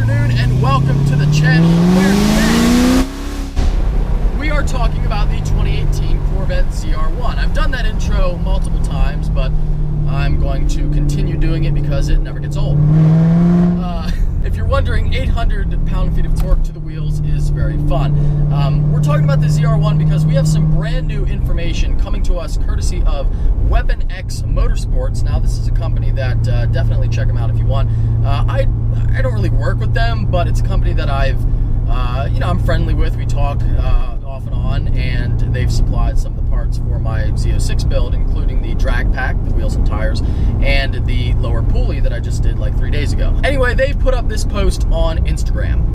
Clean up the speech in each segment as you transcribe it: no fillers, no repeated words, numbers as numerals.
afternoon and welcome to the channel where today we are talking about the 2018 Corvette ZR1. I've done that intro multiple times, but I'm going to continue doing it because it never gets old. If you're wondering, 800 pound-feet of torque to the wheels is very fun. We're talking about the ZR1 because we have some brand new information coming to us courtesy of Weapon X Motorsports. Now, this is a company that definitely check them out if you want. I don't really work with them, but it's a company that I'm friendly with. We talk off and on, and they've supplied some of the parts for my Z06 build, including the drag pack, the wheels and tires, and the lower pulley that I just did like 3 days ago. Anyway, they put up this post on Instagram.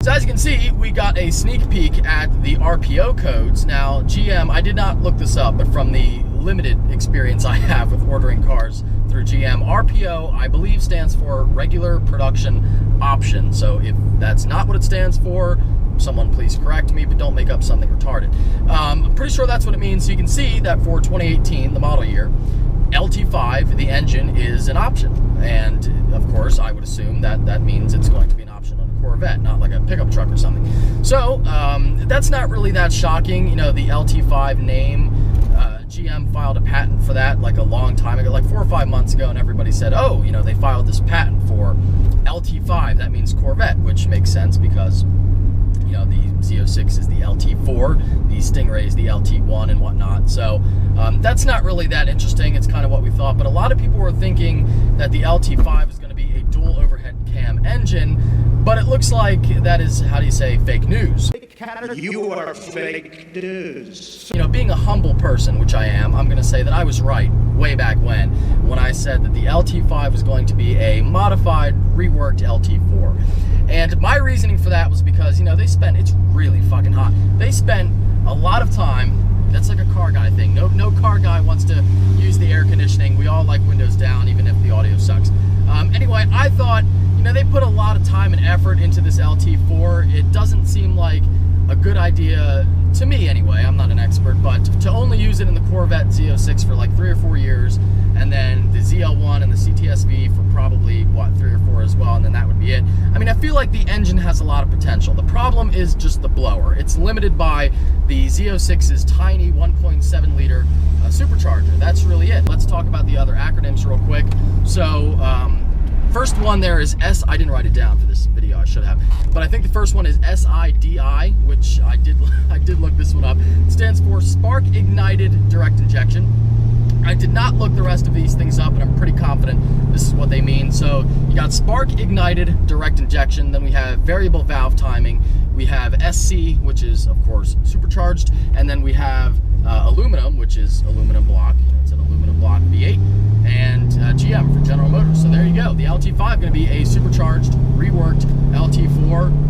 So as you can see, we got a sneak peek at the RPO codes. Now, GM, I did not look this up, but from the limited experience I have with ordering cars through GM, RPO, I believe, stands for Regular Production Option. So if that's not what it stands for, someone please correct me, but don't make up something retarded. I'm pretty sure that's what it means. So you can see that for 2018, the model year, LT5, the engine is an option. And of course, I would assume that that means it's going to be an option on a Corvette, not like a pickup truck or something. So that's not really that shocking. You know, the LT5 name, GM filed a patent for that like a long time ago, like 4 or 5 months ago, and everybody said, oh, you know, they filed this patent for LT5. That means Corvette, which makes sense because, you know, the Z06 is the LT4, the Stingray is the LT1 and whatnot. So that's not really that interesting. It's kind of what we thought, but a lot of people were thinking that the LT5 is going to be a dual overhead cam engine, but it looks like that is, how do you say, fake news. You are fake news. You know, being a humble person, which I am, I'm going to say that I was right way back when I said that the LT5 was going to be a modified, reworked LT4. And my reasoning for that was because, you know, it's really fucking hot. They spent a lot of time. That's like a car guy thing. No car guy wants to use the air conditioning. We all like windows down, even if the audio sucks. Anyway, I thought, you know, they put a lot of time and effort into this LT4. It doesn't seem like a good idea, to me anyway, I'm not an expert, but to only use it in the Corvette Z06 for like 3 or 4 years, and then the ZL1 and the CTSV for probably, what, 3 or 4 as well, and then that would be it. I mean, I feel like the engine has a lot of potential. The problem is just the blower. It's limited by the Z06's tiny 1.7 liter supercharger. That's really it. Let's talk about the other acronyms real quick. So, first one there is I didn't write it down for this video, I should have. But I think the first one is SIDI, which I did look this one up. It stands for Spark Ignited Direct Injection. I did not look the rest of these things up, but I'm pretty confident this is what they mean. So you got Spark Ignited Direct Injection, then we have Variable Valve Timing, we have SC, which is, of course, supercharged, and then we have aluminum, which is aluminum block. It's an aluminum block V8, and GM for General Motors. So there you go. The LT5 going to be a supercharged, reworked LT4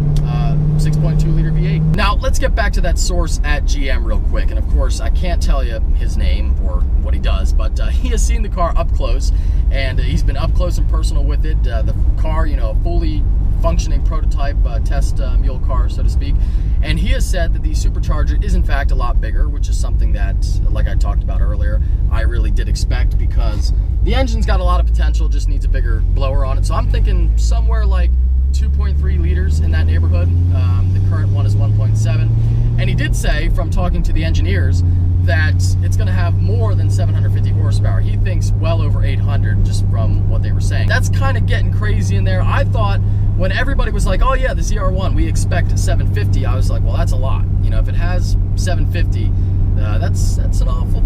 6.2 liter V8. Now let's get back to that source at GM real quick. And of course, I can't tell you his name or what he does, but he has seen the car up close, and he's been up close and personal with it. The car, you know, fully functioning prototype test mule car, so to speak. And he has said that the supercharger is in fact a lot bigger, which is something that, like I talked about earlier, I really did expect because the engine's got a lot of potential, just needs a bigger blower on it. So I'm thinking somewhere like 2.3 liters in that neighborhood. The current one is 1.7. And he did say, from talking to the engineers, that it's going to have more than 750 horsepower. He thinks well over 800 just from what they were saying. That's kind of getting crazy in there. I thought when everybody was like, oh yeah, the ZR1, we expect 750, I was like, well, that's a lot. You know, if it has 750, that's an awful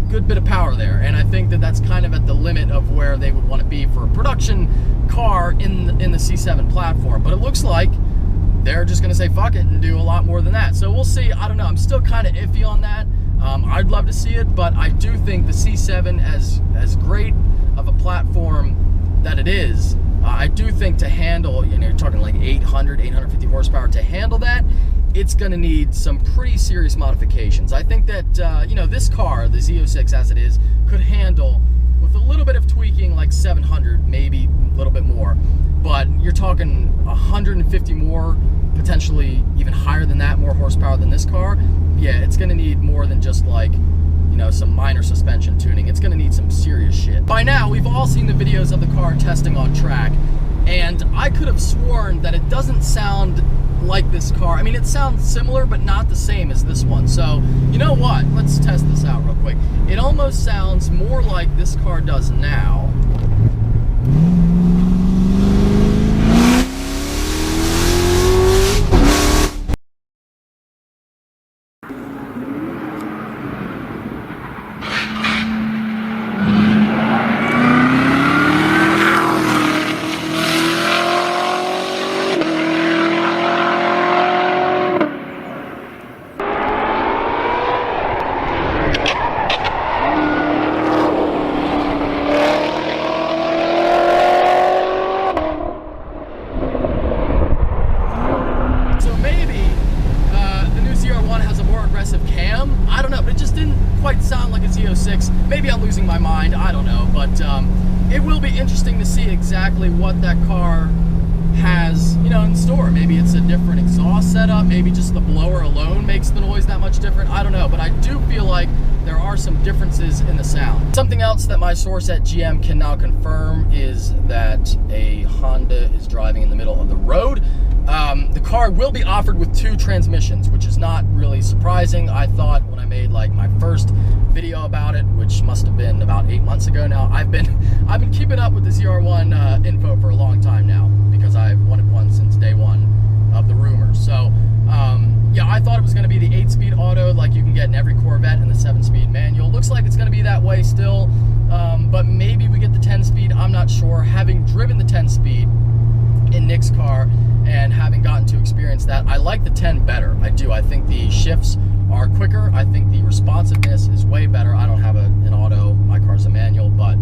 good bit of power there. And I think that that's kind of at the limit of where they would want to be for a production car in the C7 platform. But it looks like they're just going to say fuck it and do a lot more than that. So we'll see. I don't know. I'm still kind of iffy on that. I'd love to see it, but I do think the C7, as great of a platform that it is, I do think to handle, you know, you're talking like 850 horsepower, to handle that, it's going to need some pretty serious modifications. I think that, you know, this car, the Z06 as it is, could handle, with a little bit of tweaking, like 700, maybe a little bit more. But you're talking 150 more, potentially even higher than that, more horsepower than this car. Yeah, it's going to need more more than just like, you know, some minor suspension tuning. It's gonna need some serious shit. By now, we've all seen the videos of the car testing on track, and I could have sworn that it doesn't sound like this car. I mean, it sounds similar, but not the same as this one. So, you know what? Let's test this out real quick. It almost sounds more like this car does now. I don't know, but it just didn't quite sound like a Z06. Maybe I'm losing my mind, I don't know, but it will be interesting to see exactly what that car has, you know, in store. Maybe it's a different exhaust setup, maybe just the blower alone makes the noise that much different, I don't know, but I do feel like there are some differences in the sound. Something else that my source at GM can now confirm is that a Honda is driving in the middle of the road. The car will be offered with 2 transmissions, which is not really surprising. I thought when I made like my first video about it, which must have been about 8 months ago now, I've been keeping up with the ZR1 info for a long time now, because I've wanted one since day one of the rumors. So yeah, I thought it was going to be the 8-speed auto like you can get in every Corvette and the 7-speed manual. Looks like it's going to be that way still, but maybe we get the 10-speed, I'm not sure. Having driven the 10-speed in Nick's car and having gotten to experience that, I like the 10 better. I do. I think the shifts are quicker. I think the responsiveness is way better. I don't have an auto. My car's a manual, but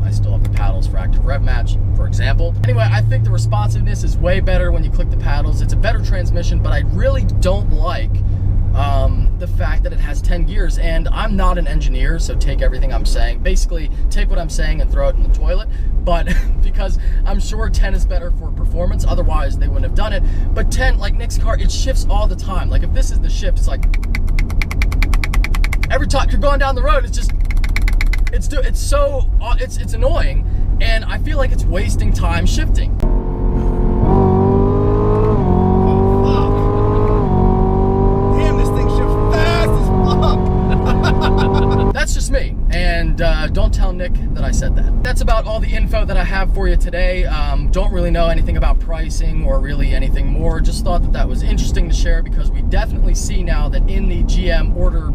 I still have the paddles for active rev match, for example. Anyway, I think the responsiveness is way better when you click the paddles. It's a better transmission, but I really don't like the fact that it has 10 gears, and I'm not an engineer, so take everything I'm saying. Basically, take what I'm saying and throw it in the toilet, but because I'm sure 10 is better for performance, otherwise they wouldn't have done it. But 10, like Nick's car, it shifts all the time. Like if this is the shift, it's like, every time you're going down the road, it's just, it's annoying, and I feel like it's wasting time shifting. That's just me, and don't tell Nick that I said that. That's about all the info that I have for you today. Don't really know anything about pricing or really anything more. Just thought that that was interesting to share, because we definitely see now that in the GM order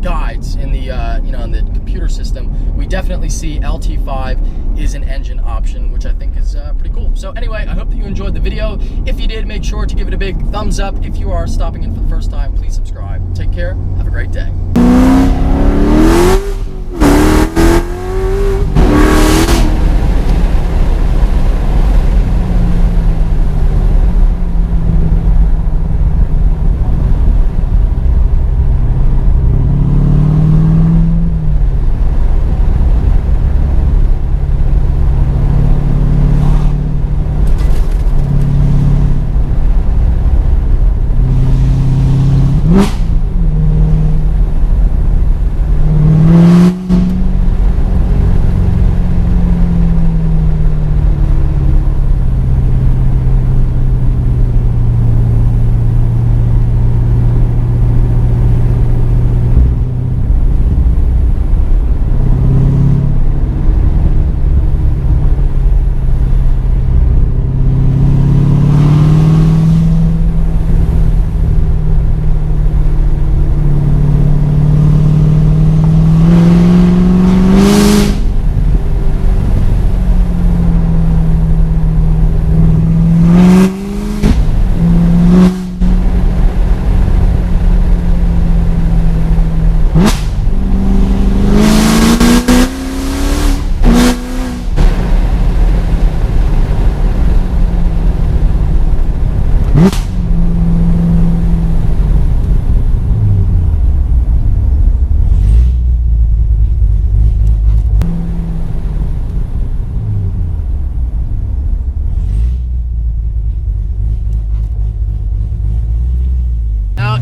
guides, in the you know, in the computer system, we definitely see LT5 is an engine option, which I think is pretty cool. So anyway, I hope that you enjoyed the video. If you did, make sure to give it a big thumbs up. If you are stopping in for the first time, please subscribe. Take care. Have a great day.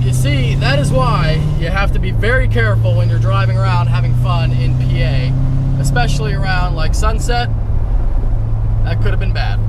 you see, that is why you have to be very careful when you're driving around having fun in PA, especially around like sunset. That could have been bad.